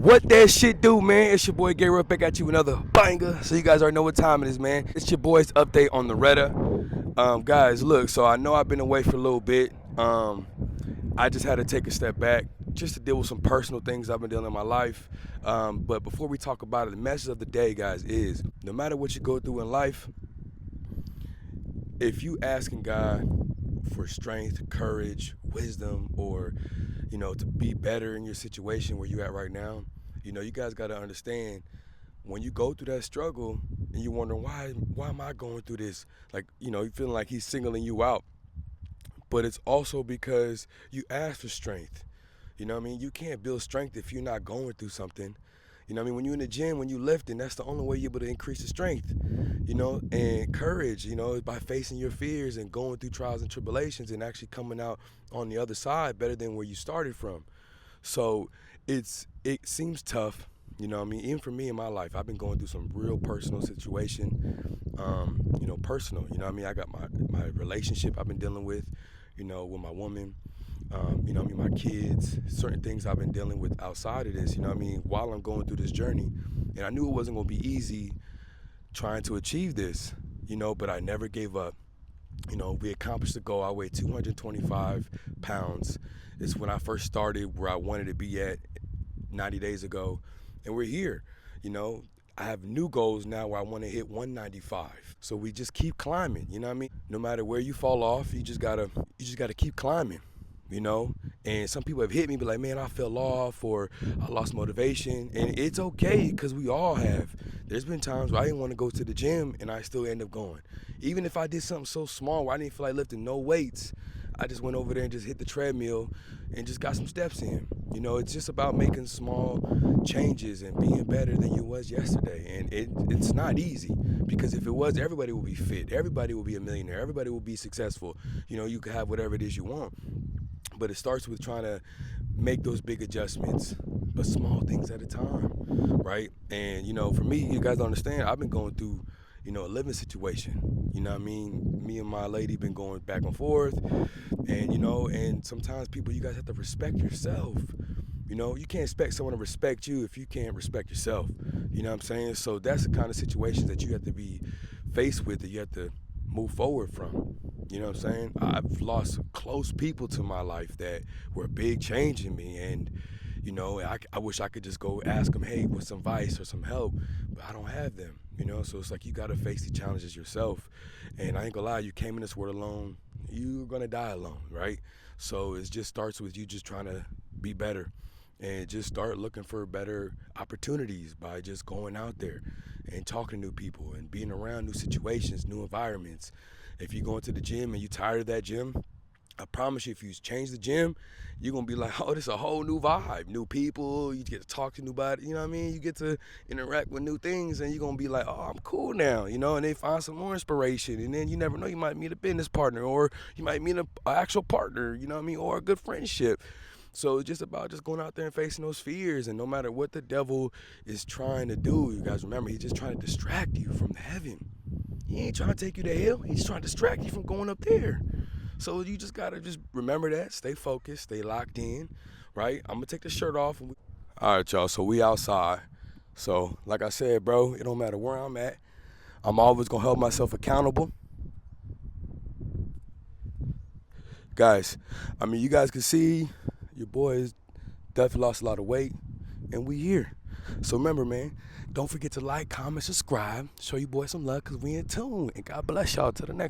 What that shit do, man? It's your boy Gabriel back at you with another banger. So you guys already know what time it is, man. It's your boy's update on the Retta. Guys, look, so I know I've been away for a little bit. I just had to take a step back just to deal with some personal things I've been dealing in my life. But before we talk about it, the message of the day, guys, is no matter what you go through in life, if you asking God for strength, courage, wisdom, or to be better in your situation where you're at right now, you guys got to understand when you go through that struggle and you're wondering why am I going through this? Like, you feeling like he's singling you out. But it's also because you ask for strength. You know what I mean? You can't build strength if you're not going through something. You know what I mean? When you're in the gym, when you're lifting, that's the only way you're able to increase the strength. And courage, is by facing your fears and going through trials and tribulations and actually coming out on the other side better than where you started from. So it seems tough, even for me in my life, I've been going through some real personal situation, personal, I got my relationship I've been dealing with my woman, my kids, certain things I've been dealing with outside of this, while I'm going through this journey. And I knew it wasn't going to be easy trying to achieve this, but I never gave up. We accomplished the goal. I weighed 225 pounds. It's when I first started where I wanted to be at 90 days ago. And we're here, I have new goals now where I want to hit 195. So we just keep climbing, No matter where you fall off, you just gotta keep climbing, And some people have hit me, be like, man, I fell off or I lost motivation. And it's okay, because we all have. There's been times where I didn't want to go to the gym and I still end up going. Even if I did something so small where I didn't feel like lifting no weights, I just went over there and just hit the treadmill and just got some steps in. It's just about making small changes and being better than you was yesterday. And it's not easy, because if it was, everybody will be fit. Everybody will be a millionaire. Everybody will be successful. You can have whatever it is you want. But it starts with trying to make those big adjustments, but small things at a time, right? And, for me, you guys don't understand, I've been going through, a living situation. Me and my lady been going back and forth. And, and sometimes people, you guys have to respect yourself. You can't expect someone to respect you if you can't respect yourself. You know what I'm saying? So that's the kind of situations that you have to be faced with, that you have to move forward from. You know what I'm saying? I've lost close people to my life that were a big change in me. And, I wish I could just go ask them, hey, what's some advice or some help? But I don't have them, So it's like you got to face the challenges yourself. And I ain't gonna lie, you came in this world alone, you're gonna die alone, right? So it just starts with you just trying to be better. And just start looking for better opportunities by just going out there and talking to new people and being around new situations, new environments. If you're going to the gym and you're tired of that gym, I promise you, if you change the gym, you're going to be like, oh, this is a whole new vibe, new people. You get to talk to nobody, you know what I mean? You get to interact with new things, and you're going to be like, oh, I'm cool now, and they find some more inspiration. And then you never know, you might meet a business partner, or you might meet an actual partner, you know what I mean, or a good friendship. So it's just about just going out there and facing those fears. And no matter what the devil is trying to do, you guys remember, he's just trying to distract you from the heaven. He ain't trying to take you to hell. He's trying to distract you from going up there. So you just got to just remember that, stay focused, stay locked in, right? I'm going to take the shirt off. All right, y'all, so we outside. So like I said, bro, it don't matter where I'm at. I'm always going to hold myself accountable. Guys, you guys can see your boy has definitely lost a lot of weight, and we here. So remember, man, don't forget to like, comment, subscribe, show your boy some love, because we in tune. And God bless y'all. Till the next